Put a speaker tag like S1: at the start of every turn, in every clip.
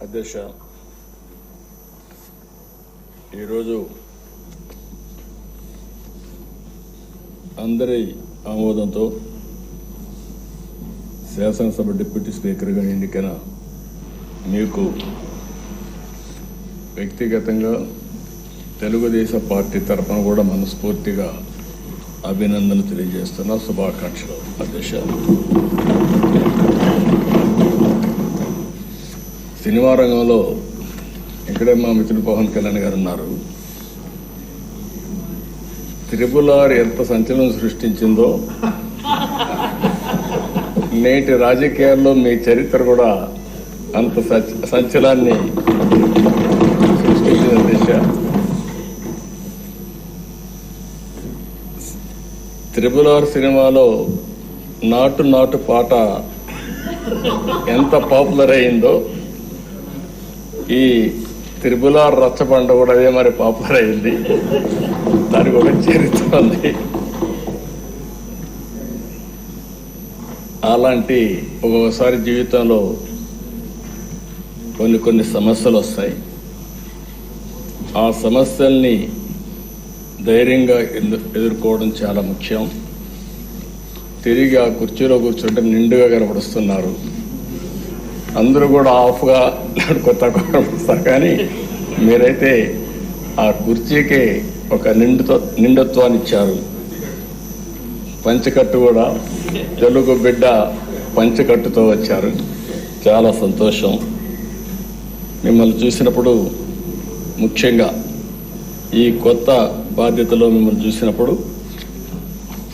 S1: అధ్యక్ష, ఈరోజు అందరి ఆమోదంతో శాసనసభ డిప్యూటీ స్పీకర్గా ఎన్నికైన మీకు వ్యక్తిగతంగా తెలుగుదేశం పార్టీ తరఫున కూడా మనస్ఫూర్తిగా అభినందనలు తెలియజేస్తున్నా. శుభాకాంక్షలు అధ్యక్ష. సినిమా రంగంలో ఇక్కడే మా మిత్రుడు పవన్ కళ్యాణ్ గారు ఉన్నారు. త్రిపుల్ ఎంత సంచలనం సృష్టించిందో నేటి రాజకీయాల్లో మీ చరిత్ర కూడా అంత సంచలనాన్ని సృష్టించిన దిశ. త్రిపుల్ సినిమాలో నాటు నాటు పాట ఎంత పాపులర్ అయిందో ఈ త్రిపుల్ రచ్చబండ కూడా అదే మరి పాపులర్ అయింది. దానికి ఒక చరిత్ర ఉంది. అలాంటి ఒక్కొక్కసారి జీవితంలో కొన్ని సమస్యలు వస్తాయి. ఆ సమస్యల్ని ధైర్యంగా ఎదుర్కోవడం చాలా ముఖ్యం. తిరిగి ఆ కుర్చీలో కూర్చుంటే నిండుగా కనపడుస్తున్నారు. అందరూ కూడా ఆఫ్గా కొత్త కనపడుస్తారు, కానీ మీరైతే ఆ కుర్చీకి ఒక నిండుత్వాన్ని ఇచ్చారు. పంచకట్టు కూడా తెలుగు బిడ్డ పంచకట్టుతో వచ్చారు. చాలా సంతోషం. మిమ్మల్ని చూసినప్పుడు, ముఖ్యంగా ఈ కొత్త బాధ్యతలో మిమ్మల్ని చూసినప్పుడు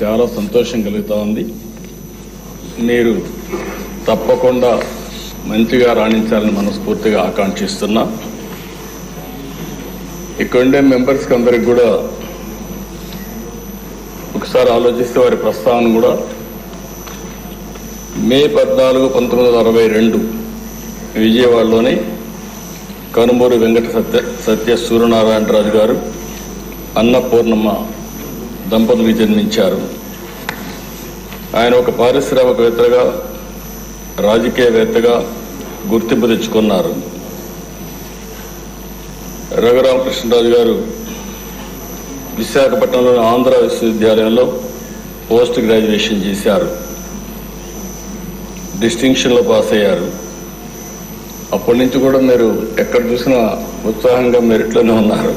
S1: చాలా సంతోషం కలుగుతూ ఉంది. మీరు తప్పకుండా మంచిగా రాణించాలని మనస్ఫూర్తిగా ఆకాంక్షిస్తున్నా. ఇక్కడుండే మెంబర్స్కి అందరికి కూడా ఒకసారి ఆలోచిస్తే వారి ప్రస్తావన కూడా మే 14, 1962 విజయవాడలోని కనుమూరి వెంకట సత్య సూర్యనారాయణరాజు గారు, అన్నపూర్ణమ్మ దంపతులు జన్మించారు. ఆయన ఒక పారిశ్రామికవేత్తగా, రాజకీయవేత్తగా గుర్తింపు తెచ్చుకున్నారు. రఘురామకృష్ణరాజు గారు విశాఖపట్నంలోని ఆంధ్ర విశ్వవిద్యాలయంలో పోస్ట్ గ్రాడ్యుయేషన్ చేశారు. డిస్టింక్షన్లో పాస్ అయ్యారు. అప్పటి నుంచి కూడా మీరు ఎక్కడ చూసినా ఉత్సాహంగా మెరిట్లోనే ఉన్నారు.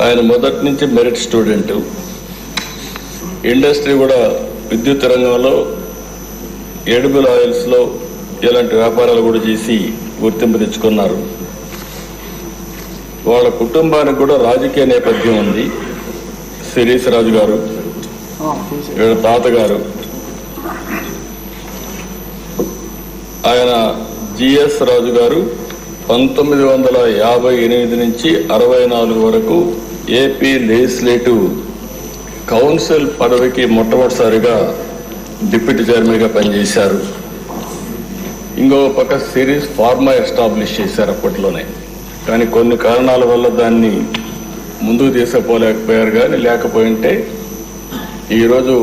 S1: ఆయన మొదటి నుంచి మెరిట్ స్టూడెంట్. ఇండస్ట్రీ కూడా విద్యుత్ రంగంలో, ఎడిబుల్ ఆయిల్స్లో ఇలాంటి వ్యాపారాలు కూడా చేసి గుర్తింపు తెచ్చుకున్నారు. వాళ్ళ కుటుంబానికి కూడా రాజకీయ నేపథ్యం ఉంది. శిరీష్ రాజు గారు, వీళ్ళ తాతగారు, ఆయన జిఎస్ రాజు గారు 1958 నుంచి 64 వరకు ఏపీ లెజిస్లేటివ్ కౌన్సిల్ పదవికి మొట్టమొదటిసారిగా డిప్యూటీ చైర్మన్గా పనిచేశారు. ఇంకో పక్క సిరీస్ ఫార్మా ఎస్టాబ్లిష్ చేశారు అప్పట్లోనే. కానీ కొన్ని కారణాల వల్ల దాన్ని ముందుకు తీసుకుపోలేకపోయారు. కానీ లేకపోయింటే ఈరోజు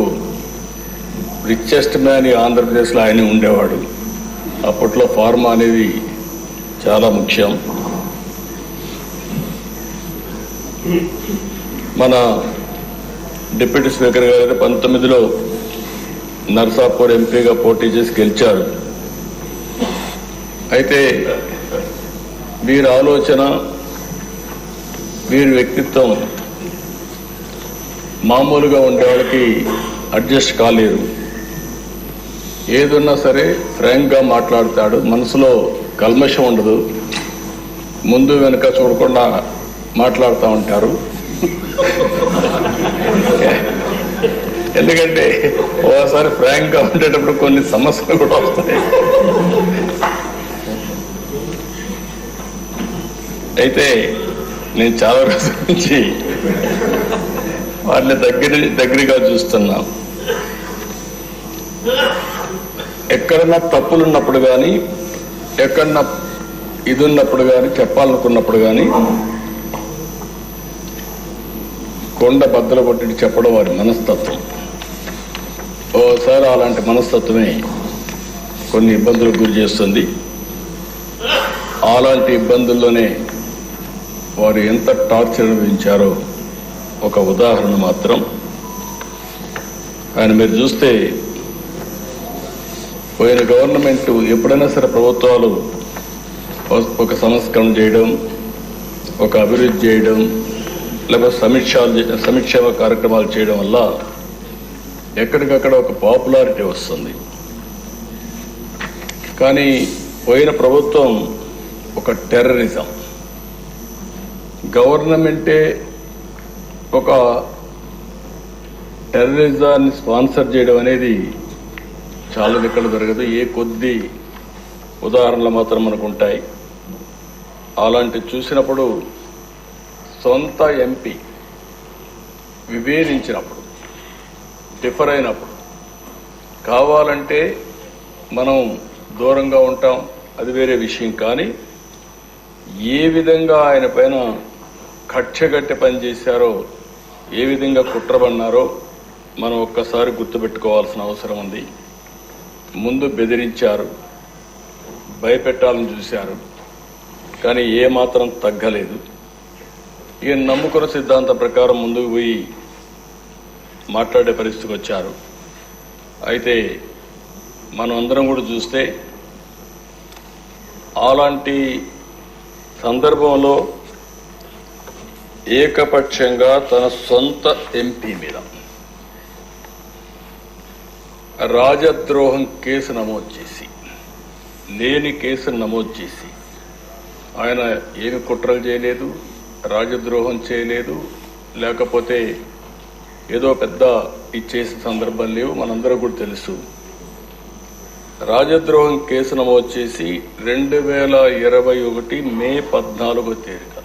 S1: రిచెస్ట్ మ్యాన్ ఆంధ్రప్రదేశ్లో ఆయన ఉండేవాడు. అప్పట్లో ఫార్మా అనేది చాలా ముఖ్యం. మన డిప్యూటీ స్పీకర్ గారు 19లో నర్సాపూర్ ఎంపీగా పోటీ చేసి గెలిచారు. అయితే వీరి ఆలోచన, వీరి వ్యక్తిత్వం మామూలుగా ఉండే వాళ్ళకి అడ్జస్ట్ కాలేరు. ఏదున్నా సరే ఫ్రాంక్గా మాట్లాడతాడు. మనసులో కల్మషం ఉండదు. ముందు వెనుక చూడకుండా మాట్లాడుతూ ఉంటారు. ఎందుకంటే ఓసారి ఫ్రాంక్గా ఉండేటప్పుడు కొన్ని సమస్యలు కూడా వస్తాయి. అయితే నేను చాలా రోజుల నుంచి వారిని దగ్గరగా చూస్తున్నా. ఎక్కడన్నా తప్పులున్నప్పుడు కానీ, ఎక్కడన్నా ఇది ఉన్నప్పుడు కానీ, చెప్పాలనుకున్నప్పుడు కానీ కొండ బద్దలు కొట్టి చెప్పడం వారి మనస్తత్వం. ఓసారి అలాంటి మనస్తత్వమే కొన్ని ఇబ్బందులకు గురి చేస్తుంది. అలాంటి ఇబ్బందుల్లోనే వారు ఎంత టార్చర్ అనుభవించారో ఒక ఉదాహరణ మాత్రం. ఆయన మీరు చూస్తే పోయిన గవర్నమెంట్ ఎప్పుడైనా సరే ప్రభుత్వాలు ఒక సంస్కరణ చేయడం, ఒక అభివృద్ధి చేయడం, లేకపోతే సంక్షేమ కార్యక్రమాలు చేయడం వల్ల ఎక్కడికక్కడ ఒక పాపులారిటీ వస్తుంది. కానీ పోయిన ప్రభుత్వం ఒక టెర్రరిజం, గవర్నమెంటే ఒక టెర్రరిజాన్ని స్పాన్సర్ చేయడం అనేది చాలా ఎక్కడ జరగదు. ఏ కొద్ది ఉదాహరణలు మాత్రం మనకు ఉంటాయి. అలాంటి చూసినప్పుడు సొంత ఎంపీ విభేదించినప్పుడు, డిఫర్ అయినప్పుడు కావాలంటే మనం దూరంగా ఉంటాం, అది వేరే విషయం. కానీ ఏ విధంగా ఆయన పైన కక్షగట్టి పనిచేశారో, ఏ విధంగా కుట్రబన్నారో మనం ఒక్కసారి గుర్తుపెట్టుకోవాల్సిన అవసరం ఉంది. ముందు బెదిరించారు, భయపెట్టాలని చూశారు, కానీ ఏమాత్రం తగ్గలేదు. ఈయన నమ్ముకున్న సిద్ధాంతం ప్రకారం ముందుకు పోయి మాట్లాడే పరిస్థితికి వచ్చారు. అయితే మనం అందరం కూడా చూస్తే అలాంటి సందర్భంలో ఏకపక్షంగా తన సొంత ఎంపీ మీద రాజద్రోహం కేసు నమోదు చేసి, లేని కేసును నమోదు చేసి, ఆయన ఏమి కుట్రలు చేయలేదు, రాజద్రోహం చేయలేదు, లేకపోతే ఏదో పెద్ద ఇచ్చేసిన సందర్భం లేవు. మనందరూ కూడా తెలుసు. రాజద్రోహం కేసు నమోదు చేసి 2021 మే 14వ తేదీన,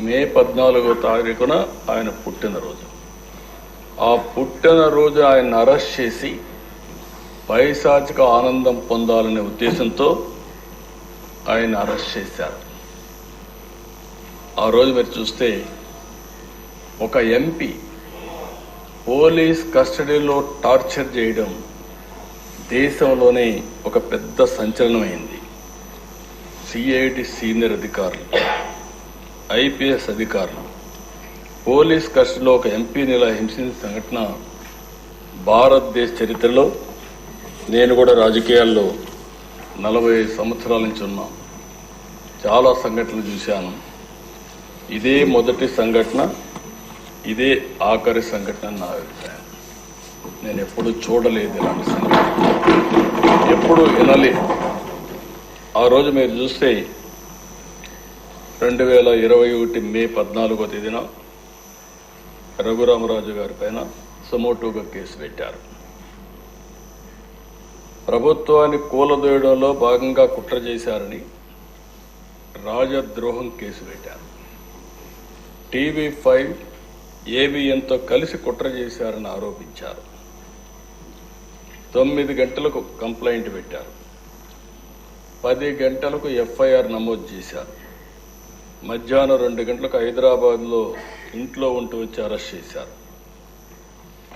S1: మే 14వ తారీఖున ఆయన పుట్టినరోజు. ఆ పుట్టినరోజు ఆయన అరెస్ట్ చేసి పైశాచిక ఆనందం పొందాలనే ఉద్దేశంతో ఆయన అరెస్ట్ చేశారు. ఆ రోజు మీరు చూస్తే ఒక ఎంపీ పోలీస్ కస్టడీలో టార్చర్ చేయడం దేశంలోనే ఒక పెద్ద సంచలనమైంది. సిఐడి సీనియర్ అధికారులు, ఐపీఎస్ అధికారులు పోలీస్ కస్టడీలో ఒక ఎంపీని ఇలా హింసించిన సంఘటన భారతదేశ చరిత్రలో, నేను కూడా రాజకీయాల్లో 40 సంవత్సరాల నుంచి ఉన్నా, చాలా సంఘటనలు చూశాను. ఇదే మొదటి సంఘటన, ఇదే ఆఖరి సంఘటన నా అభిప్రాయం. నేను ఎప్పుడు చూడలేదు ఇలాంటి సంఘటన, ఎప్పుడు వినలేదు. ఆ రోజు మీరు చూస్తే 2021 మే 14వ తేదీన రఘురామరాజు గారి పైన సమోటోగా కేసు పెట్టారు. ప్రభుత్వాన్ని కూలదోయడంలో భాగంగా కుట్ర చేశారని రాజద్రోహం కేసు పెట్టారు. TV5 ABNతో కలిసి కుట్ర చేశారని ఆరోపించారు. 9 గంటలకు కంప్లైంట్ పెట్టారు, 10 గంటలకు FIR నమోదు చేశారు. మధ్యాహ్నం 2 గంటలకు హైదరాబాద్లో ఇంట్లో ఉంటూ వచ్చి అరెస్ట్ చేశారు.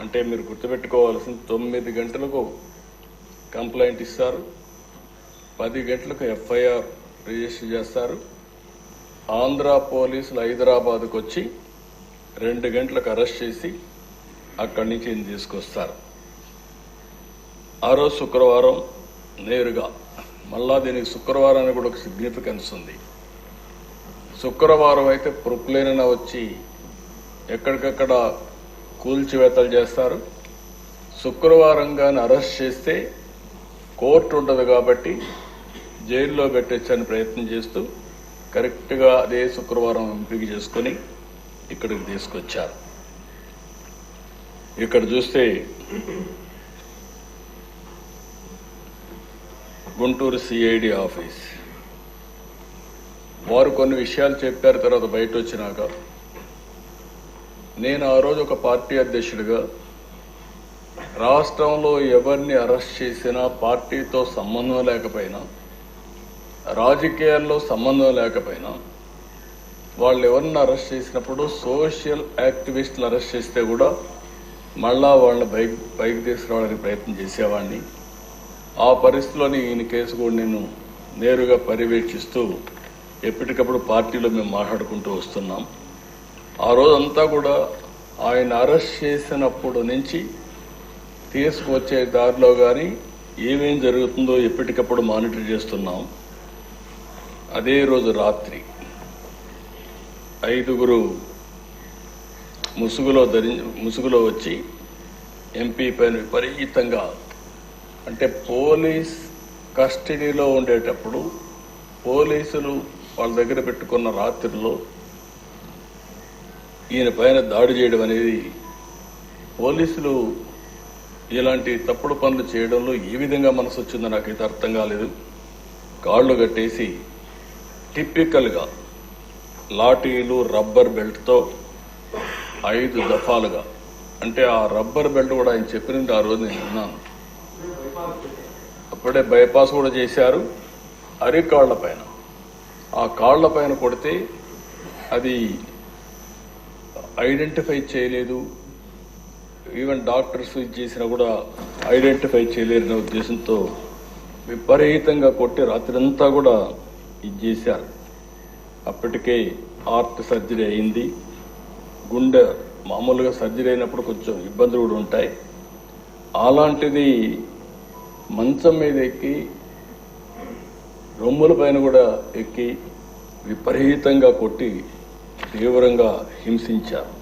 S1: అంటే మీరు గుర్తుపెట్టుకోవాల్సింది, 9 గంటలకు కంప్లైంట్ ఇస్తారు, 10 గంటలకు FIR రిజిస్టర్ చేస్తారు. ఆంధ్ర పోలీసులు హైదరాబాద్కు వచ్చి 2 గంటలకు అరెస్ట్ చేసి అక్కడి నుంచి ఈయన తీసుకొస్తారు. ఆ రోజు శుక్రవారం నేరుగా, మళ్ళా దీనికి శుక్రవారానికి కూడా ఒక సిగ్నిఫికెన్స్ ఉంది. శుక్రవారం అయితే ప్రొక్లైన వచ్చి ఎక్కడికక్కడ కూల్చివేతలు చేస్తారు. శుక్రవారం కానీ అరెస్ట్ చేస్తే కోర్టు ఉండదు కాబట్టి జైల్లో పెట్టొచ్చని ప్రయత్నం చేస్తూ కరెక్ట్గా అదే శుక్రవారం ఎంపిక చేసుకొని ఇక్కడికి తీసుకొచ్చారు. ఇక్కడ చూస్తే గుంటూరు సిఐడి ఆఫీస్ వారు కొన్ని విషయాలు చెప్పారు. తర్వాత బయట వచ్చినాక నేను ఆ రోజు ఒక పార్టీ అధ్యక్షుడిగా రాష్ట్రంలో ఎవరిని అరెస్ట్ చేసినా పార్టీతో సంబంధం లేకపోయినా, రాజకీయాల్లో సంబంధం లేకపోయినా, వాళ్ళు ఎవరిని అరెస్ట్ చేసినప్పుడు సోషల్ యాక్టివిస్టులు అరెస్ట్ చేస్తే కూడా మళ్ళా వాళ్ళని పైకి తీసుకురావడానికి ప్రయత్నం చేసేవాడిని. ఆ పరిస్థితిలోని ఈయన కేసు కూడా నేను నేరుగా పర్యవేక్షిస్తూ ఎప్పటికప్పుడు పార్టీలో మేము మాట్లాడుకుంటూ వస్తున్నాం. ఆ రోజంతా కూడా ఆయన అరెస్ట్ చేసినప్పుడు నుంచి తీసుకువచ్చే దారిలో కానీ ఏమేం జరుగుతుందో ఎప్పటికప్పుడు మానిటర్ చేస్తున్నాం. అదే రోజు రాత్రి 5 ముసుగులో వచ్చి ఎంపీ పైన విపరీతంగా, అంటే పోలీస్ కస్టడీలో ఉండేటప్పుడు పోలీసులు వాళ్ళ దగ్గర పెట్టుకున్న రాత్రిలో ఈయన పైన దాడి చేయడం అనేది, పోలీసులు ఇలాంటి తప్పుడు పనులు చేయడంలో ఏ విధంగా మనసు వచ్చిందో నాకైతే అర్థం కాలేదు. కాళ్ళు కట్టేసి టిపికల్గా లాఠీలు రబ్బర్ బెల్ట్తో 5 దఫాలుగా, అంటే ఆ రబ్బర్ బెల్ట్ కూడా ఆయన చెప్పినట్టు ఆ రోజు నేను విన్నాను. అప్పుడే బైపాస్ కూడా చేశారు. అరికాళ్ల పైన, ఆ కాళ్ల పైన కొడితే అది ఐడెంటిఫై చేయలేదు. ఈవెన్ డాక్టర్స్ చేసినా కూడా ఐడెంటిఫై చేయలేరనే ఉద్దేశంతో విపరీతంగా కొట్టి రాత్రంతా కూడా ఇది చేశారు. అప్పటికే హార్ట్ సర్జరీ అయింది. గుండె మామూలుగా సర్జరీ అయినప్పుడు కొంచెం ఇబ్బందులు కూడా ఉంటాయి. అలాంటిది మంచం మీద ఎక్కి రొమ్ముల పైన కూడా ఎక్కి విపరీతంగా కొట్టి తీవ్రంగా హింసించారు.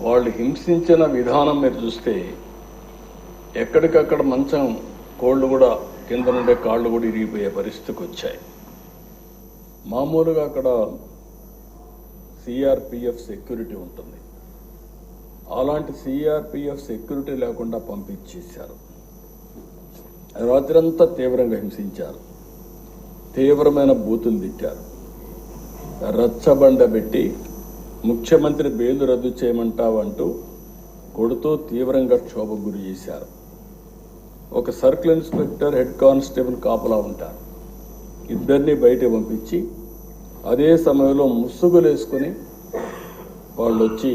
S1: వాళ్ళు హింసించిన విధానం మీరు చూస్తే ఎక్కడికక్కడ మంచం కోళ్ళు కూడా కింద నుండే కాళ్ళు కూడా ఇరిగిపోయే పరిస్థితికి వచ్చాయి. మామూలుగా అక్కడ సిఆర్పిఎఫ్ సెక్యూరిటీ ఉంటుంది. అలాంటి సిఆర్పిఎఫ్ సెక్యూరిటీ లేకుండా పంపించేశారు. రాత్రంతా తీవ్రంగా హింసించారు. తీవ్రమైన బూతులు తిట్టారు. రచ్చబండ పెట్టి ముఖ్యమంత్రి బెయిల్ రద్దు చేయమంటావంటూ కొడుతూ తీవ్రంగా క్షోభకు గురి చేశారు. ఒక సర్కిల్ ఇన్స్పెక్టర్, హెడ్ కానిస్టేబుల్ కాపలా ఉంటారు. ఇద్దరిని బయట పంపించి అదే సమయంలో ముసుగులు వేసుకుని వాళ్ళు వచ్చి,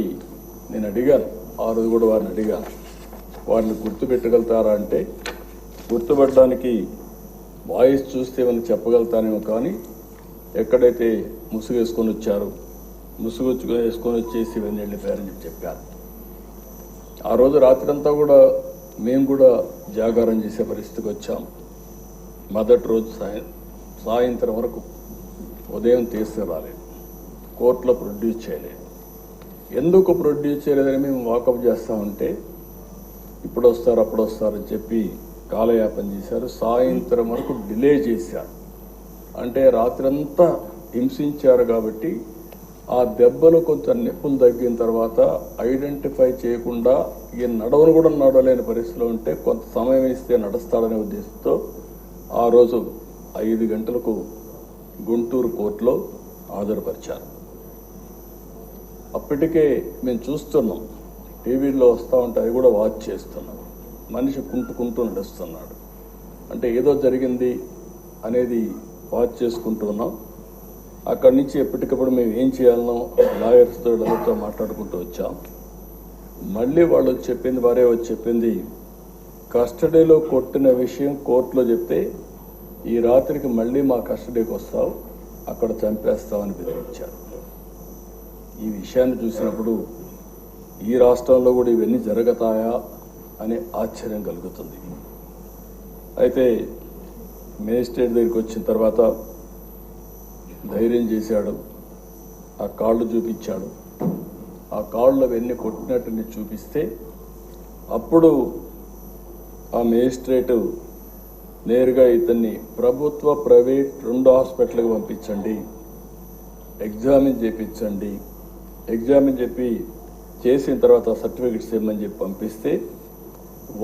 S1: నేను అడిగాను ఆ రోజు కూడా వారిని అడిగాను, వారిని గుర్తుపెట్టగలుగుతారా అంటే గుర్తుపట్టడానికి వాయిస్ చూస్తే ఏమైనా చెప్పగలుగుతానేమో, కానీ ఎక్కడైతే ముసుగు వేసుకొని వచ్చారు, ముసుగు వేసుకొని వచ్చేసి ఇవన్నీ వెళ్ళిపోయారని చెప్పారు. ఆ రోజు రాత్రంతా కూడా మేము కూడా జాగారం చేసే పరిస్థితికి వచ్చాం. మొదటి రోజు సాయంత్రం వరకు ఉదయం తీసుకురాలేదు, కోర్టులో ప్రొడ్యూస్ చేయలేదు. ఎందుకు ప్రొడ్యూస్ చేయలేదని మేము వాకప్ చేస్తామంటే ఇప్పుడు వస్తారు అప్పుడు వస్తారని చెప్పి కాలయాపన చేశారు. సాయంత్రం వరకు డిలే చేశారు. అంటే రాత్రంతా హింసించారు కాబట్టి ఆ దెబ్బలు కొంత నొప్పులు తగ్గిన తర్వాత ఐడెంటిఫై చేయకుండా ఈ నడవను కూడా నడవలేని పరిస్థితిలో ఉంటే కొంత సమయం ఇస్తే నడుస్తాడనే ఉద్దేశంతో ఆ రోజు 5 గంటలకు గుంటూరు కోర్టులో హాజరుపరిచారు. అప్పటికే మేము చూస్తున్నాం, టీవీలో వస్తూ ఉంటే అవి కూడా వాచ్ చేస్తున్నాం. మనిషి కుంటుకుంటూ నడుస్తున్నాడు, అంటే ఏదో జరిగింది అనేది వాచ్ చేసుకుంటూ ఉన్నాం. అక్కడి నుంచి ఎప్పటికప్పుడు మేము ఏం చేయాలనో లాయర్స్తో వాళ్ళతో మాట్లాడుకుంటూ వచ్చాం. మళ్ళీ వాళ్ళు చెప్పింది, వారే వచ్చి చెప్పింది, కస్టడీలో కొట్టిన విషయం కోర్టులో చెప్తే ఈ రాత్రికి మళ్ళీ మా కస్టడీకి వస్తావు, అక్కడ చంపేస్తామని బెదిరించారు. ఈ విషయాన్ని చూసినప్పుడు ఈ రాష్ట్రంలో కూడా ఇవన్నీ జరుగుతాయా అనే ఆశ్చర్యం కలుగుతుంది. అయితే మేజిస్ట్రేట్ దగ్గరికి వచ్చిన తర్వాత ధైర్యం చేశాడు, ఆ కాళ్ళు చూపించాడు. ఆ కాళ్ళు అవన్నీ కొట్టినట్టుని చూపిస్తే అప్పుడు ఆ మేజిస్ట్రేటు నేరుగా ఇతన్ని ప్రభుత్వ ప్రైవేట్ 2 హాస్పిటల్కి పంపించండి, ఎగ్జామిన్ చేయించండి, ఎగ్జామిన్ చెప్పి చేసిన తర్వాత సర్టిఫికెట్స్ ఇవ్వమని చెప్పి పంపిస్తే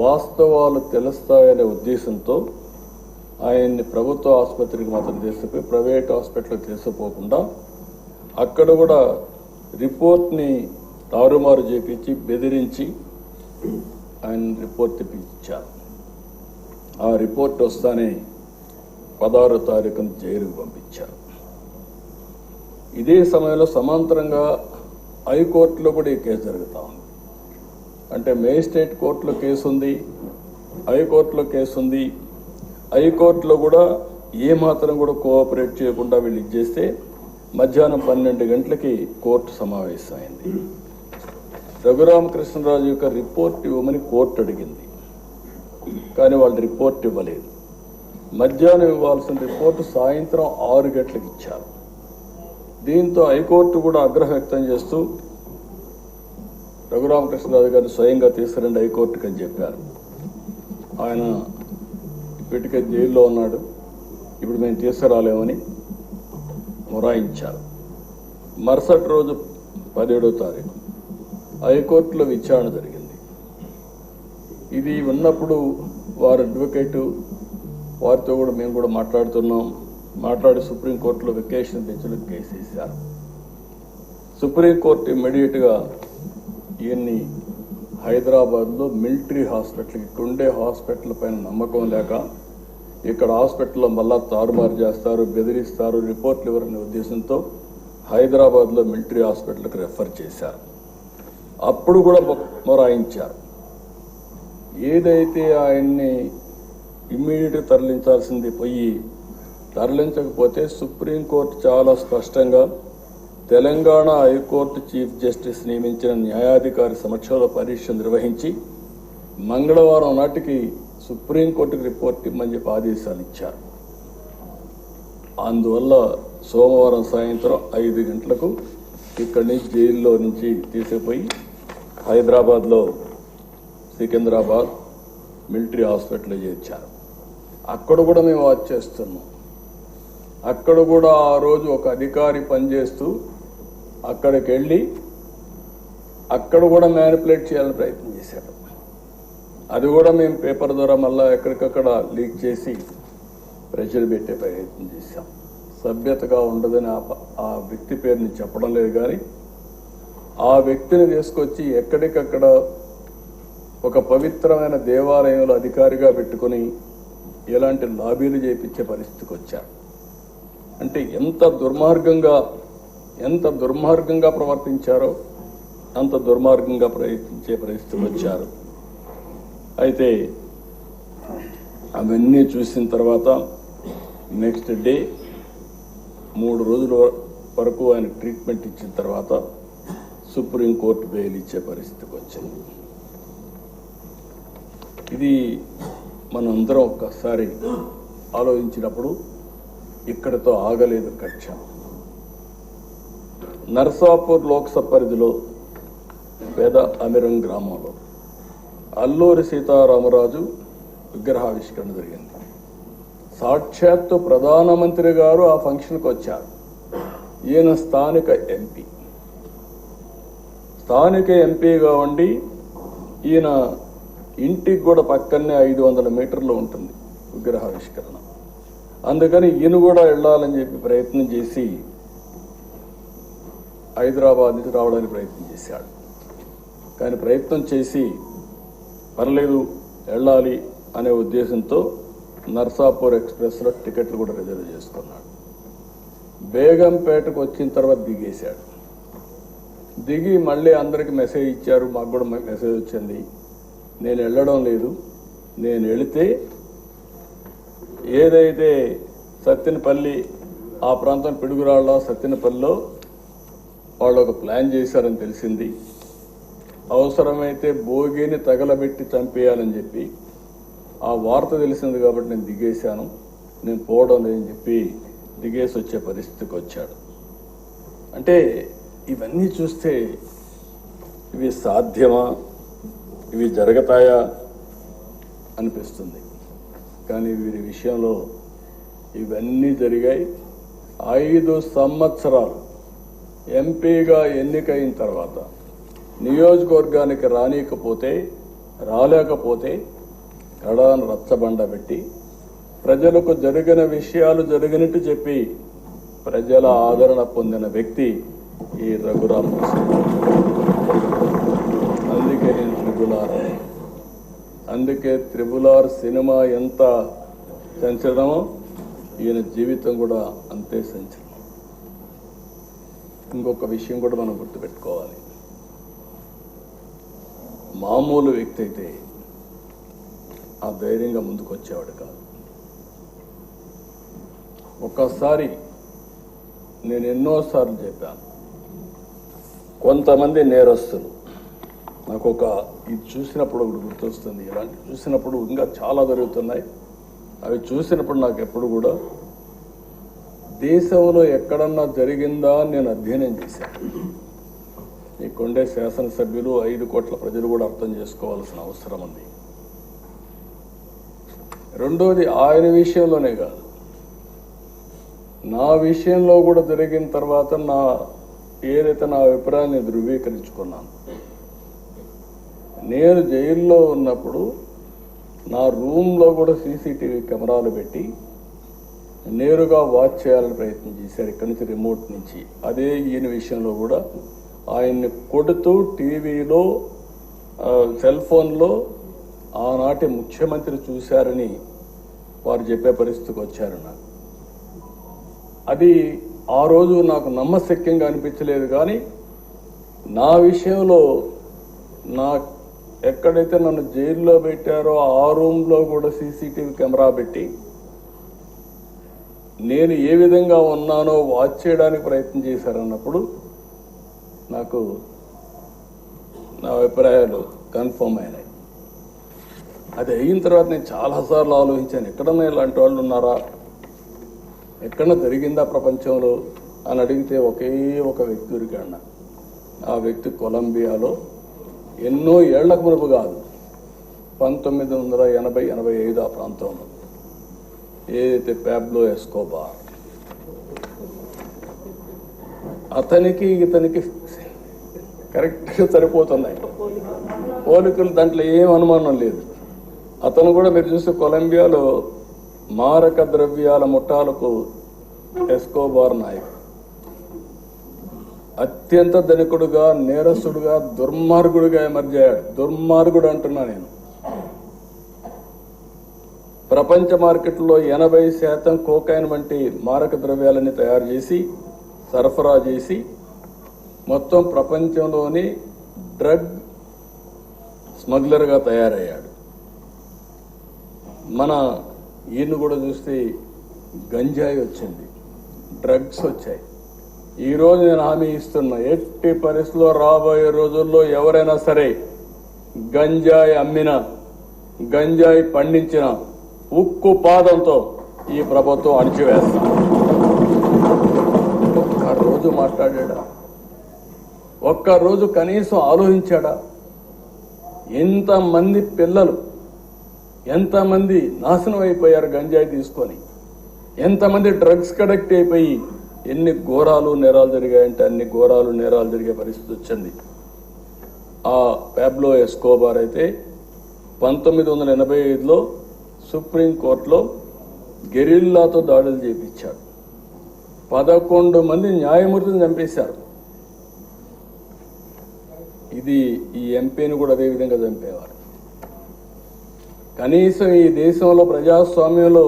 S1: వాస్తవాలు తెలుస్తాయనే ఉద్దేశంతో ఆయన్ని ప్రభుత్వ ఆసుపత్రికి మాత్రం తీసుకుపోయి ప్రైవేట్ హాస్పిటల్కి తీసుకుపోకుండా అక్కడ కూడా రిపోర్ట్ని తారుమారు చేపించి బెదిరించి ఆయన రిపోర్ట్ తెప్పించారు. ఆ రిపోర్ట్ వస్తానే 16వ తారీఖున జైలుకు పంపించారు. ఇదే సమయంలో సమాంతరంగా హైకోర్టులో కూడా ఈ కేసు జరుగుతూ ఉంది. అంటే మేజిస్ట్రేట్ కోర్టులో కేసు ఉంది, హైకోర్టులో కేసు ఉంది, హైకోర్టులో కూడా ఏమాత్రం కూడా కోఆపరేట్ చేయకుండా వీళ్ళు ఇచ్చేస్తే మధ్యాహ్నం 12 గంటలకి కోర్టు సమావేశమైంది. రఘురామకృష్ణరాజు యొక్క రిపోర్ట్ ఇవ్వమని కోర్టు అడిగింది, కానీ వాళ్ళు రిపోర్ట్ ఇవ్వలేదు. మధ్యాహ్నం ఇవ్వాల్సిన రిపోర్టు సాయంత్రం 6 గంటలకు ఇచ్చారు. దీంతో హైకోర్టు కూడా ఆగ్రహం వ్యక్తం చేస్తూ రఘురామకృష్ణరాజు గారిని స్వయంగా తీసుకురండి హైకోర్టుకి అని చెప్పారు. ఆయన ఇప్పటికే జైల్లో ఉన్నాడు, ఇప్పుడు మేము తీసుకురాలేమని మొరాయించారు. మరుసటి రోజు 17వ తారీఖు హైకోర్టులో విచారణ జరిగింది. ఇది ఉన్నప్పుడు వారి అడ్వకేటు వారితో కూడా మేము కూడా మాట్లాడి సుప్రీంకోర్టులో వెకేషన్ బెంచ్లో కేసు వేశారు. సుప్రీంకోర్టు ఇమ్మీడియట్గా ఈయన్ని హైదరాబాద్లో మిలిటరీ హాస్పిటల్కి, ఇక్కడుండే హాస్పిటల్ పైన నమ్మకం లేక ఇక్కడ హాస్పిటల్లో మళ్ళా తారుమారు చేస్తారు, బెదిరిస్తారు, రిపోర్ట్లు ఇవ్వరనే ఉద్దేశంతో హైదరాబాద్లో మిలిటరీ హాస్పిటల్కి రెఫర్ చేశారు. అప్పుడు కూడా మొరాయించారు. ఏదైతే ఆయన్ని ఇమ్మీడియట్గా తరలించాల్సింది పోయి తరలించకపోతే సుప్రీంకోర్టు చాలా స్పష్టంగా తెలంగాణ హైకోర్టు చీఫ్ జస్టిస్ నియమించిన న్యాయాధికారి సమక్షంలో పరీక్ష నిర్వహించి మంగళవారం నాటికి సుప్రీంకోర్టుకు రిపోర్ట్ ఇమ్మని చెప్పి ఆదేశాలు ఇచ్చారు. అందువల్ల సోమవారం సాయంత్రం 5 గంటలకు ఇక్కడి నుంచి జైల్లో నుంచి తీసుకుపోయి హైదరాబాద్లో సికింద్రాబాద్ మిలిటరీ హాస్పిటల్లో చేర్చారు. అక్కడ కూడా మేము వాచ్ చేస్తున్నాం. అక్కడ కూడా ఆ రోజు ఒక అధికారి పనిచేస్తూ అక్కడికి వెళ్ళి అక్కడ కూడా మ్యానిపులేట్ చేయాలని ప్రయత్నం చేశాడు. అది కూడా మేము పేపర్ ద్వారా మళ్ళీ ఎక్కడికక్కడ లీక్ చేసి ప్రెషర్ పెట్టే ప్రయత్నం చేశాం. సభ్యతగా ఉండదని ఆ వ్యక్తి పేరుని చెప్పడం లేదు, కానీ ఆ వ్యక్తిని తీసుకొచ్చి ఎక్కడికక్కడ ఒక పవిత్రమైన దేవాలయంలో అధికారిగా పెట్టుకుని ఎలాంటి లాబీలు చేయించే పరిస్థితికి వచ్చారు. అంటే ఎంత దుర్మార్గంగా ప్రవర్తించారో అంత దుర్మార్గంగా ప్రయత్నించే పరిస్థితికి వచ్చారు. అయితే అవన్నీ చూసిన తర్వాత నెక్స్ట్ డే 3 రోజుల వరకు ఆయన ట్రీట్మెంట్ ఇచ్చిన తర్వాత సుప్రీంకోర్టు బెయిల్ ఇచ్చే పరిస్థితికి వచ్చింది. ఇది మనందరం ఒక్కసారి ఆలోచించినప్పుడు ఇక్కడతో ఆగలేదు కక్ష. నర్సాపూర్ లోక్సభ పరిధిలో పేద అమిరం గ్రామంలో అల్లూరి సీతారామరాజు విగ్రహావిష్కరణ జరిగింది. సాక్షాత్తు ప్రధానమంత్రి గారు ఆ ఫంక్షన్కి వచ్చారు. ఈయన స్థానిక ఎంపీగా ఉండి ఈయన ఇంటికి కూడా పక్కనే 500 మీటర్లు ఉంటుంది విగ్రహావిష్కరణ. అందుకని ఈయన కూడా వెళ్ళాలని చెప్పి ప్రయత్నం చేసి హైదరాబాద్ నుంచి రావడానికి ప్రయత్నం చేశాడు. కానీ ప్రయత్నం చేసి పర్లేదు వెళ్ళాలి అనే ఉద్దేశంతో నర్సాపూర్ ఎక్స్ప్రెస్లో టికెట్లు కూడా రిజర్వ్ చేసుకున్నాడు. బేగంపేటకు వచ్చిన తర్వాత దిగేశాడు. దిగి మళ్ళీ అందరికి మెసేజ్ ఇచ్చారు, మాకు కూడా మెసేజ్ వచ్చింది, నేను వెళ్ళడం లేదు, నేను వెళితే ఏదైతే సత్తెనపల్లి ఆ ప్రాంతం పిడుగురాళ్ళ సత్తెనపల్లిలో వాళ్ళు ఒక ప్లాన్ చేశారని తెలిసింది. అవసరమైతే భోగిని తగలబెట్టి చంపేయాలని చెప్పి ఆ వార్త తెలిసింది కాబట్టి నేను దిగేశాను, నేను పోవడం లేదని చెప్పి దిగేసి వచ్చే పరిస్థితికి వచ్చాడు. అంటే ఇవన్నీ చూస్తే ఇవి సాధ్యమా, ఇవి జరుగుతాయా అనిపిస్తుంది. కానీ వీరి విషయంలో ఇవన్నీ జరిగాయి. 5 సంవత్సరాలు ఎంపీగా ఎన్నికైన తర్వాత నియోజకవర్గానికి రాలేకపోతే కడాను రచ్చబండ పెట్టి ప్రజలకు జరిగిన విషయాలు జరిగినట్టు చెప్పి ప్రజల ఆదరణ పొందిన వ్యక్తి ఈ రఘురామకృష్ణ. అందుకే నేను త్రిబుల్ ఆర్ సినిమా ఎంత సంచలనమో ఈయన జీవితం కూడా అంతే సంచలనం. ఇంకొక విషయం కూడా మనం గుర్తుపెట్టుకోవాలి. మామూలు వ్యక్తి అయితే ఆ ధైర్యంగా ముందుకు వచ్చేవాడు కాదు. ఒక్కసారి నేను ఎన్నోసార్లు చెప్పాను, కొంతమంది నేరస్తులు నాకు ఇది చూసినప్పుడు ఒకటి గుర్తొస్తుంది. ఇలాంటి చూసినప్పుడు ఇంకా చాలా జరుగుతున్నాయి. అవి చూసినప్పుడు నాకు ఎప్పుడు కూడా దేశంలో ఎక్కడన్నా జరిగిందా అని నేను అధ్యయనం చేశాను. ఈ కొండే శాసనసభ్యులు 5 కోట్ల ప్రజలు కూడా అర్థం చేసుకోవాల్సిన అవసరం ఉంది. రెండోది ఆయన విషయంలోనే కాదు, నా విషయంలో కూడా జరిగిన తర్వాత ఏదైతే నా అభిప్రాయాన్ని ధృవీకరించుకున్నాను. నేను జైల్లో ఉన్నప్పుడు నా రూమ్లో కూడా సీసీటీవీ కెమెరాలు పెట్టి నేరుగా వాచ్ చేయాలని ప్రయత్నం చేశారు ఇక్కడి నుంచి, రిమోట్ నుంచి. అదే ఈయన విషయంలో కూడా ఆయన్ని కొడుతూ టీవీలో సెల్ ఫోన్లో ఆనాటి ముఖ్యమంత్రి చూశారని వారు చెప్పే పరిస్థితికి వచ్చారు. నాకు అది ఆ రోజు నాకు నమ్మశక్యంగా అనిపించలేదు. కానీ నా విషయంలో ఎక్కడైతే నన్ను జైల్లో పెట్టారో ఆ రూమ్లో కూడా సీసీటీవీ కెమెరా పెట్టి నేను ఏ విధంగా ఉన్నానో వాచ్ చేయడానికి ప్రయత్నం చేశారన్నప్పుడు నాకు నా అభిప్రాయాలు కన్ఫర్మ్ అయినాయి. అది అయిన తర్వాత నేను చాలాసార్లు ఆలోచించాను, ఎక్కడన్నా ఇలాంటి వాళ్ళు ఉన్నారా, ఎక్కడన్నా జరిగిందా ప్రపంచంలో అని అడిగితే ఒకే ఒక వ్యక్తి దొరికాడు. ఆ వ్యక్తి కొలంబియాలో ఎన్నో ఏళ్లకు మునుపు కాదు, 1980-85 ఆ ప్రాంతంలో ఏదైతే పాబ్లో ఎస్కోబార్, అతనికి ఇతనికి కరెక్ట్గా సరిపోతున్నాయి పోలికలు, దాంట్లో ఏం అనుమానం లేదు. అతను కూడా మీరు చూస్తే కొలంబియాలో మారక ద్రవ్యాల ముఠాలకు ఎస్కోబార్ నాయకుడు. అత్యంత ధనికుడుగా, నేరస్తుడుగా, దుర్మార్గుడుగా ఎమర్జయ్యాడు. దుర్మార్గుడు అంటున్నా నేను. ప్రపంచ మార్కెట్లో 80% కోకైన్ వంటి మారక ద్రవ్యాలని తయారు చేసి సరఫరా చేసి మొత్తం ప్రపంచంలోని డ్రగ్ స్మగ్లర్గా తయారయ్యాడు. మన ఈయన్ని కూడా చూస్తే గంజాయి వచ్చింది, డ్రగ్స్ వచ్చాయి. ఈరోజు నేను హామీ ఇస్తున్నా, ఎట్టి పరిస్థితుల్లో రాబోయే రోజుల్లో ఎవరైనా సరే గంజాయి అమ్మినా, గంజాయి పండించిన ఉక్కు పాదంతో ఈ ప్రభుత్వం అణిచివేస్తాం. ఒక్కరోజు మాట్లాడా? ఒక్కరోజు కనీసం ఆలోచించాడా? ఎంతమంది పిల్లలు, ఎంతమంది నాశనం అయిపోయారు గంజాయి తీసుకొని, ఎంతమంది డ్రగ్స్ కడెక్ట్ అయిపోయి ఎన్ని ఘోరాలు నేరాలు జరిగాయంటే అన్ని ఘోరాలు నేరాలు జరిగే పరిస్థితి వచ్చింది. ఆ పాబ్లో ఎస్కోబార్ అయితే 1985లో సుప్రీంకోర్టులో గెరిల్లాతో దాడులు చేయించాడు. 11 మంది న్యాయమూర్తిని చంపేశారు. ఈ ఎంపీని కూడా అదే విధంగా చంపేవారు. కనీసం ఈ దేశంలో ప్రజాస్వామ్యంలో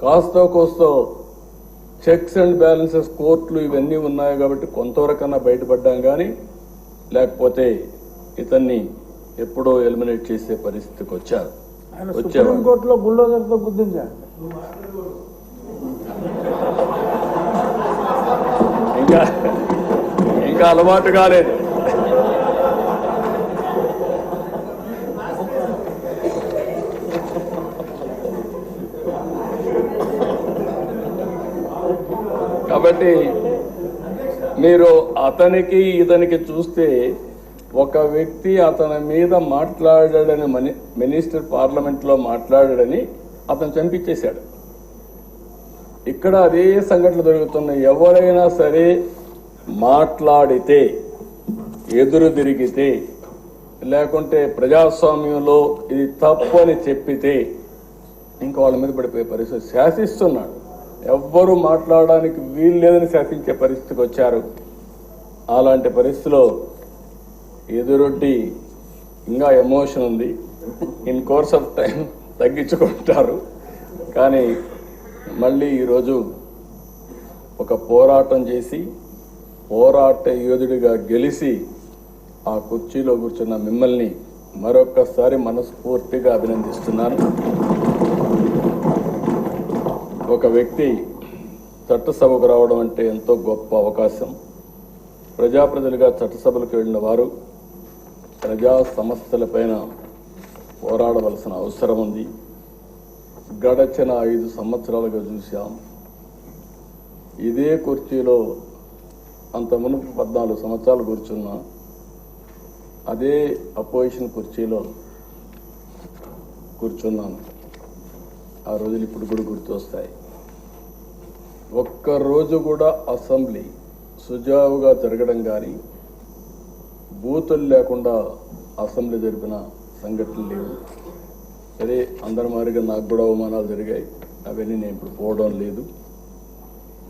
S1: కాస్తో కోస్తో చెక్స్ అండ్ బ్యాలెన్సెస్, కోర్టులు ఇవన్నీ ఉన్నాయి కాబట్టి కొంతవరకన్నా బయటపడ్డాం. కానీ లేకపోతే ఇతన్ని ఎప్పుడో ఎలిమినేట్ చేసే పరిస్థితికి వచ్చారు.
S2: సుప్రీంకోర్టులో బుల్డోజర్తో గుర్తించారు.
S1: ఇంకా అలవాటు కాలేదు. కాబట్టి మీరు అతనికి ఇతనికి చూస్తే ఒక వ్యక్తి అతని మీద మాట్లాడాడని, మినిస్టర్ పార్లమెంట్లో మాట్లాడాడని అతను చంపించేశాడు. ఇక్కడ అదే సంఘటనలు జరుగుతున్నాయి. ఎవరైనా సరే మాట్లాడితే, ఎదురు తిరిగితే, లేకుంటే ప్రజాస్వామ్యంలో ఇది తప్పు అని చెప్పితే ఇంకా వాళ్ళ మీద పడిపోయే పరిస్థితి. శాసిస్తున్నాడు, ఎవ్వరూ మాట్లాడడానికి వీలు లేదని శాసించే పరిస్థితికి వచ్చారు. అలాంటి పరిస్థితిలో ఎదురొడ్డి ఇంకా ఎమోషన్ ఉంది. ఇన్ కోర్స్ ఆఫ్ టైం తగ్గించుకుంటారు. కానీ మళ్ళీ ఈరోజు ఒక పోరాటం చేసి పోరాట యోధుడిగా గెలిచి ఆ కుర్చీలో కూర్చున్న మిమ్మల్ని మరొక్కసారి మనస్ఫూర్తిగా అభినందిస్తున్నాను. ఒక వ్యక్తి చట్టసభకు రావడం అంటే ఎంతో గొప్ప అవకాశం. ప్రజాప్రతినిధులుగా చట్టసభలకు వెళ్ళిన వారు ప్రజా సమస్యలపైన పోరాడవలసిన అవసరం ఉంది. గడచిన 5 సంవత్సరాలుగా చూశాం. ఇదే కుర్చీలో అంత మునుపు 14 సంవత్సరాలు కూర్చున్నా అదే అపోజిషన్ కుర్చీలో కూర్చున్నాను. ఆ రోజులు ఇప్పుడు కూడా గుర్తొస్తాయి. ఒక్కరోజు కూడా అసెంబ్లీ సుజావుగా జరగడం కానీ, బూతులు లేకుండా అసెంబ్లీ జరిపిన సంఘటనలు లేవు. సరే, అందరి మాదిరిగా నాకు కూడా అవమానాలు జరిగాయి. అవన్నీ నేను ఇప్పుడు పోవడం లేదు.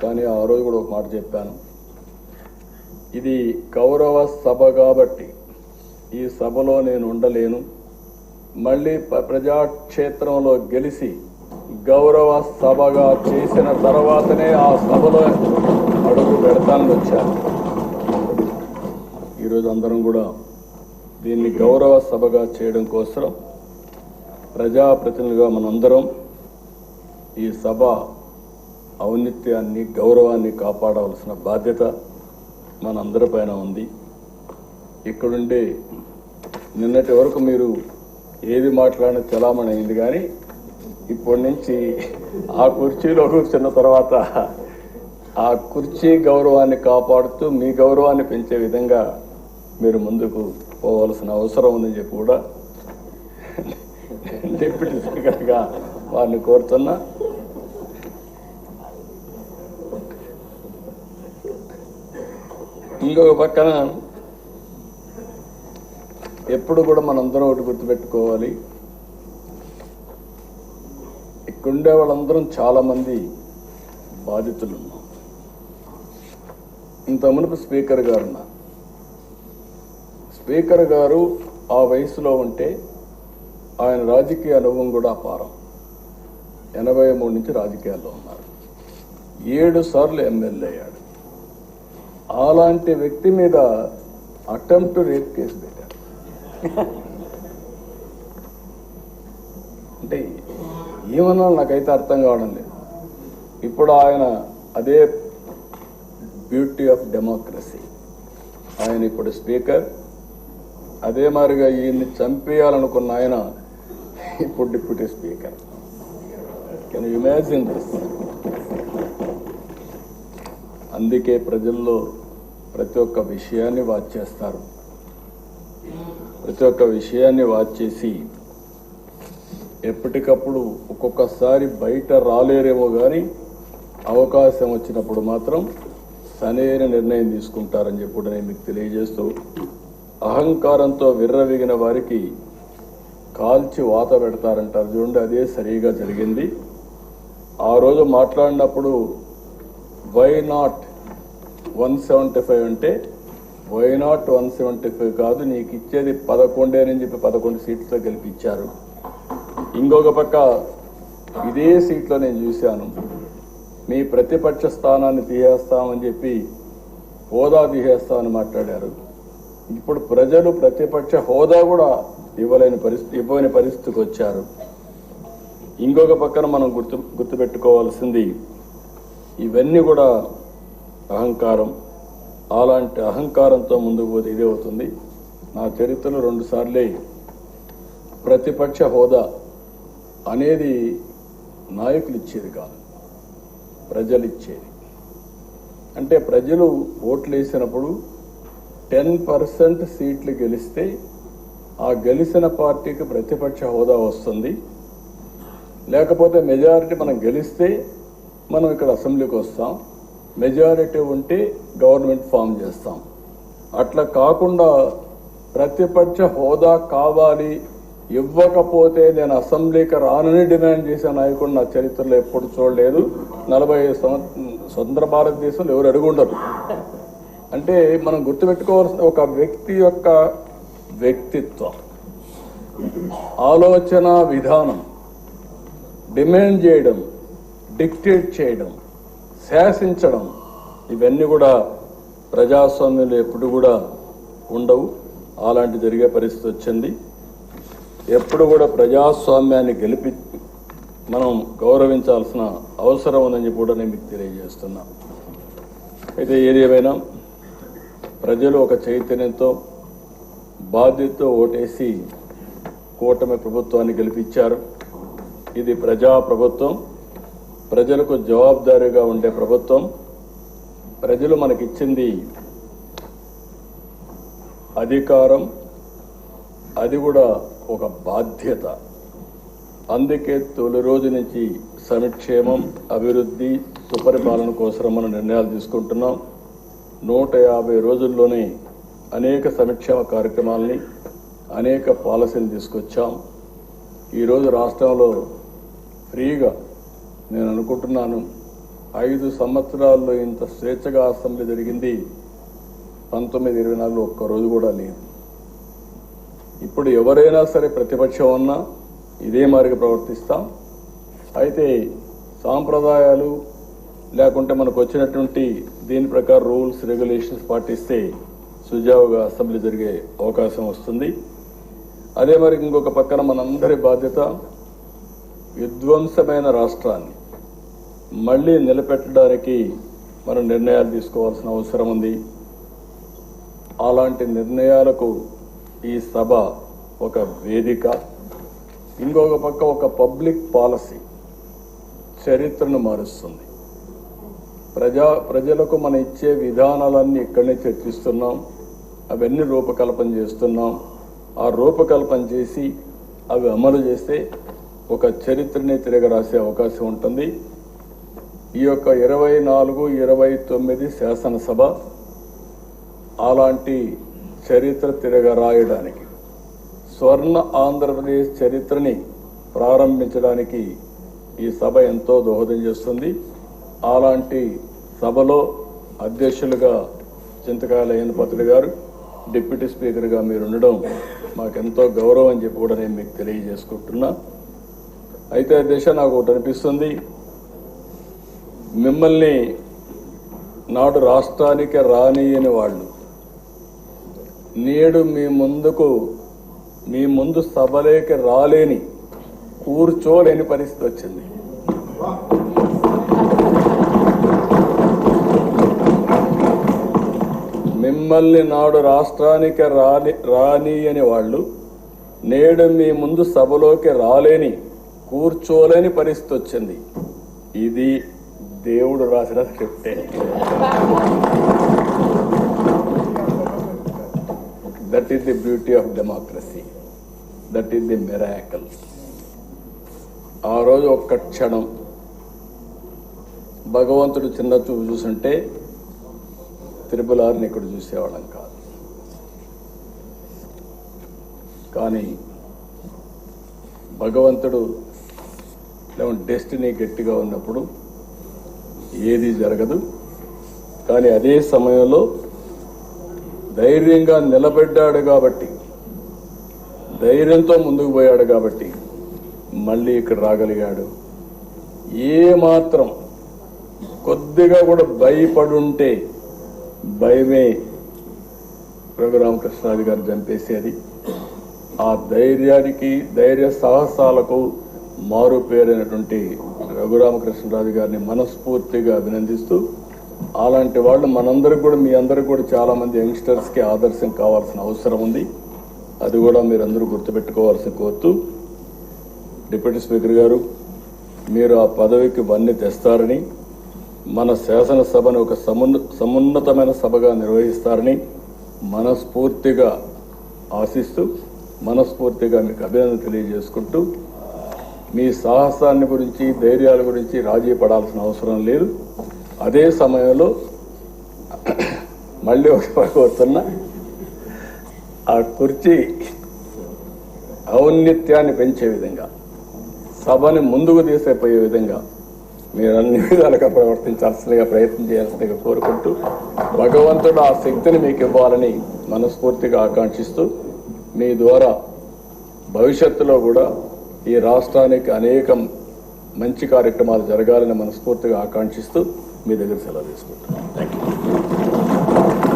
S1: కానీ ఆ రోజు కూడా ఒక మాట చెప్పాను. ఇది గౌరవ సభ కాబట్టి ఈ సభలో నేను ఉండలేను. మళ్ళీ ప్రజాక్షేత్రంలో గెలిచి గౌరవ సభగా చేసిన తర్వాతనే ఆ సభలో అడుగు పెడతానని వచ్చాను. ఈరోజు అందరం కూడా దీన్ని గౌరవ సభగా చేయడం కోసం ప్రజాప్రతినిధులుగా మనందరం ఈ సభ ఔన్నత్యాన్ని, గౌరవాన్ని కాపాడవలసిన బాధ్యత మనందరిపైన ఉంది. ఇక్కడుండే నిన్నటి వరకు మీరు ఏది మాట్లాడిన చలామణి అయింది. కానీ ఇప్పటి నుంచి ఆ కుర్చీలో కూర్చున్న తర్వాత ఆ కుర్చీ గౌరవాన్ని కాపాడుతూ మీ గౌరవాన్ని పెంచే విధంగా మీరు ముందుకు పోవాల్సిన అవసరం ఉందని చెప్పి కూడా డిప్యూటీ స్పీకర్గా వారిని కోరుతున్నా. ఇంకొక పక్కన ఎప్పుడు కూడా మనందరం ఒకటి గుర్తుపెట్టుకోవాలి. ఇక్కడుండే వాళ్ళందరం చాలామంది బాధితులు ఉన్నాం. ఇంత మునుపు స్పీకర్ గారు ఉన్నారు. స్పీకర్ గారు ఆ వయసులో ఉంటే ఆయన రాజకీయ అనుభవం కూడా అపారం. 83 నుంచి రాజకీయాల్లో ఉన్నారు. 7 సార్లు ఎమ్మెల్యే అయ్యాడు. అలాంటి వ్యక్తి మీద అటెంప్ట్ రేప్ కేసు పెట్టారు. అంటే ఏమన్నా నాకైతే అర్థం కావడం లేదు. ఇప్పుడు ఆయన అదే బ్యూటీ ఆఫ్ డెమోక్రసీ. ఆయన ఇప్పుడు స్పీకర్. అదే మాదిరిగా ఈయన్ని చంపేయాలనుకున్న ఆయన ఇప్పుడు deputy speaker. Can you imagine this? అందుకే ప్రజల్లో ప్రతి ఒక్క విషయాన్ని వాచ్ చేస్తారు. ప్రతి ఒక్క విషయాన్ని వాచ్ చేసి ఎప్పటికప్పుడు ఒక్కొక్కసారి బయట రాలేరేమో కానీ అవకాశం వచ్చినప్పుడు మాత్రం సరైన నిర్ణయం తీసుకుంటారని చెప్పి కూడా నేను మీకు తెలియజేస్తూ, అహంకారంతో విర్రవీగిన వారికి కాల్చి వాత పెడతారంటారు చూడండి, అదే సరిగా జరిగింది. ఆ రోజు మాట్లాడినప్పుడు వై నాట్ 175 అంటే వై నాట్ 175 కాదు, నీకు ఇచ్చేది 11 అని చెప్పి 11 సీట్లతో గెలిపించారు. ఇంకొక పక్క ఇదే సీట్లో నేను చూశాను, మీ ప్రతిపక్ష స్థానాన్ని తీసేస్తామని చెప్పి హోదా తీసేస్తామని మాట్లాడారు. ఇప్పుడు ప్రజలు ప్రతిపక్ష హోదా కూడా ఇవ్వని పరిస్థితికి వచ్చారు. ఇంకొక పక్కన మనం గుర్తుపెట్టుకోవాల్సింది, ఇవన్నీ కూడా అహంకారం. అలాంటి అహంకారంతో ముందుకు పోతే ఇదే అవుతుంది. నా చరిత్రలో 2 సార్లే ప్రతిపక్ష హోదా అనేది నాయకులు ఇచ్చేది కాదు, ప్రజలు ఇచ్చేది. అంటే ప్రజలు ఓట్లు వేసినప్పుడు 10% సీట్లు గెలిస్తే ఆ గెలిచిన పార్టీకి ప్రతిపక్ష హోదా వస్తుంది. లేకపోతే మెజారిటీ మనం గెలిస్తే మనం ఇక్కడ అసెంబ్లీకి వస్తాం, మెజారిటీ ఉంటే గవర్నమెంట్ ఫామ్ చేస్తాం. అట్లా కాకుండా ప్రతిపక్ష హోదా కావాలి, ఇవ్వకపోతే నేను అసెంబ్లీకి రానని డిమాండ్ చేసే నాయకుడు నా చరిత్రలో ఎప్పుడు చూడలేదు. 45 స్వతంత్ర భారతదేశంలో ఎవరు అడుగుండరు. అంటే మనం గుర్తుపెట్టుకోవాల్సిన ఒక వ్యక్తి యొక్క వ్యక్తిత్వం, ఆలోచన విధానం, డిమాండ్ చేయడం, డిక్టేట్ చేయడం, శాసించడం, ఇవన్నీ కూడా ప్రజాస్వామ్యంలో ఎప్పుడు కూడా ఉండవు. అలాంటి జరిగే పరిస్థితి వచ్చింది. ఎప్పుడు కూడా ప్రజాస్వామ్యాన్ని మనం గౌరవించాల్సిన అవసరం ఉందని కూడా నేను మీకు తెలియజేస్తున్నా. అయితే ఏది ఏమైనా ప్రజలు ఒక చైతన్యంతో బాధ్యతతో ఓటేసి కూటమి ప్రభుత్వాన్ని గెలిపించారు. ఇది ప్రజా ప్రభుత్వం, ప్రజలకు జవాబుదారీగా ఉండే ప్రభుత్వం. ప్రజలు మనకిచ్చింది అధికారం, అది కూడా ఒక బాధ్యత. అందుకే తొలి రోజు నుంచి సంక్షేమం, అభివృద్ధి, సుపరిపాలన కోసం మనం నిర్ణయాలు తీసుకుంటున్నాం. 150 రోజుల్లోనే అనేక సంక్షేమ కార్యక్రమాలని, అనేక పాలసీలు తీసుకొచ్చాం. ఈరోజు రాష్ట్రంలో ఫ్రీగా నేను అనుకుంటున్నాను 5 సంవత్సరాల్లో ఇంత స్వేచ్ఛగా అసెంబ్లీ జరిగింది 1924 ఒక్కరోజు కూడా లేదు. ఇప్పుడు ఎవరైనా సరే ప్రతిపక్షం ఉన్నా ఇదే మాదిరిగా ప్రవర్తిస్తాం. అయితే సాంప్రదాయాలు లేకుంటే మనకు వచ్చినటువంటి దీని ప్రకారం రూల్స్ రెగ్యులేషన్స్ పాటిస్తే సుజావుగా అసెంబ్లీ జరిగే అవకాశం వస్తుంది. అదే మరి ఇంకొక పక్కన మనందరి బాధ్యత విధ్వంసమైన రాష్ట్రాన్ని మళ్ళీ నిలబెట్టడానికి మనం నిర్ణయాలు తీసుకోవాల్సిన అవసరం ఉంది. అలాంటి నిర్ణయాలకు ఈ సభ ఒక వేదిక. ఇంకొక పక్క ఒక పబ్లిక్ పాలసీ చరిత్రను మారుస్తుంది. ప్రజలకు మనం ఇచ్చే విధానాలన్నీ ఇక్కడనే చర్చిస్తున్నాం, అవన్నీ రూపకల్పన చేస్తున్నాం. ఆ రూపకల్పన చేసి అవి అమలు చేస్తే ఒక చరిత్రని తిరగరాసే అవకాశం ఉంటుంది. ఈ యొక్క 24-29 శాసనసభ అలాంటి చరిత్ర తిరగరాయడానికి, స్వర్ణ ఆంధ్రప్రదేశ్ చరిత్రని ప్రారంభించడానికి ఈ సభ ఎంతో దోహదం చేస్తుంది. అలాంటి సభలో అధ్యక్షులుగా చింతకాయల అయ్యన్నపాత్రుడు గారు, డిప్యూటీ స్పీకర్గా మీరు ఉండడం మాకెంతో గౌరవం అని చెప్పి కూడా నేను మీకు తెలియజేసుకుంటున్నా. అయితే అధ్యక్ష, నాకు ఒకటి అనిపిస్తుంది, మిమ్మల్ని నాడు రాష్ట్రానికి రానియని వాళ్ళు నేడు మీ ముందు సభలోకి రాలేని, కూర్చోలేని పరిస్థితి వచ్చింది. మిమ్మల్ని నాడు రాష్ట్రానికి రానియని వాళ్ళు నేడు మీ ముందు సభలోకి రాలేని, కూర్చోలేని పరిస్థితి వచ్చింది. ఇది దేవుడు రాసిన స్క్రిప్టే. That is the beauty of democracy, that is the miracle. ఆ రోజు ఒక్క క్షణం భగవంతుడు చిన్న చూపు చూసుంటే త్రిపులార్ని ఇక్కడ చూసేవాళ్ళం కాదు. కానీ భగవంతుడు డెస్టినీ గట్టిగా ఉన్నప్పుడు ఏది జరగదు. కానీ అదే సమయంలో ధైర్యంగా నిలబడ్డాడు కాబట్టి, ధైర్యంతో ముందుకు పోయాడు కాబట్టి మళ్ళీ ఇక్కడ రాగలిగాడు. ఏ మాత్రం కొద్దిగా కూడా భయపడుంటే భయమే రఘురామకృష్ణరాజు గారు చంపేసేది. ఆ ధైర్యానికి, ధైర్య సాహసాలకు మారు పేరైనటువంటి రఘురామకృష్ణరాజు గారిని మనస్ఫూర్తిగా అభినందిస్తూ, అలాంటి వాళ్ళు మనందరికి కూడా, మీ అందరికి కూడా చాలా మంది యంగ్స్టర్స్కి ఆదర్శం కావాల్సిన అవసరం ఉంది. అది కూడా మీరందరూ గుర్తుపెట్టుకోవాల్సిన కోరుతూ, డిప్యూటీ స్పీకర్ గారు, మీరు ఆ పదవికి వన్నీ తెస్తారని, మన శాసనసభను ఒక సమున్నతమైన సభగా నిర్వహిస్తారని మనస్ఫూర్తిగా ఆశిస్తూ, మనస్ఫూర్తిగా మీకు అభినందన తెలియజేసుకుంటూ, మీ సాహసాన్ని గురించి, ధైర్యాల గురించి రాజీ పడాల్సిన అవసరం లేదు. అదే సమయంలో మళ్ళీ ఒక కోరుతున్నా, ఆ కుర్చీ ఔన్నత్యాన్ని పెంచే విధంగా, సభని ముందుకు తీసుకుపోయే విధంగా మీరు అన్ని విధాలుగా ప్రవర్తించాల్సిందిగా, ప్రయత్నం చేయాల్సిందిగా కోరుకుంటూ, భగవంతుడు ఆ శక్తిని మీకు ఇవ్వాలని మనస్ఫూర్తిగా ఆకాంక్షిస్తూ, మీ ద్వారా భవిష్యత్తులో కూడా ఈ రాష్ట్రానికి అనేక మంచి కార్యక్రమాలు జరగాలని మనస్ఫూర్తిగా ఆకాంక్షిస్తూ మీ దగ్గర సెలవు తీసుకుంటున్నాను. Thank you.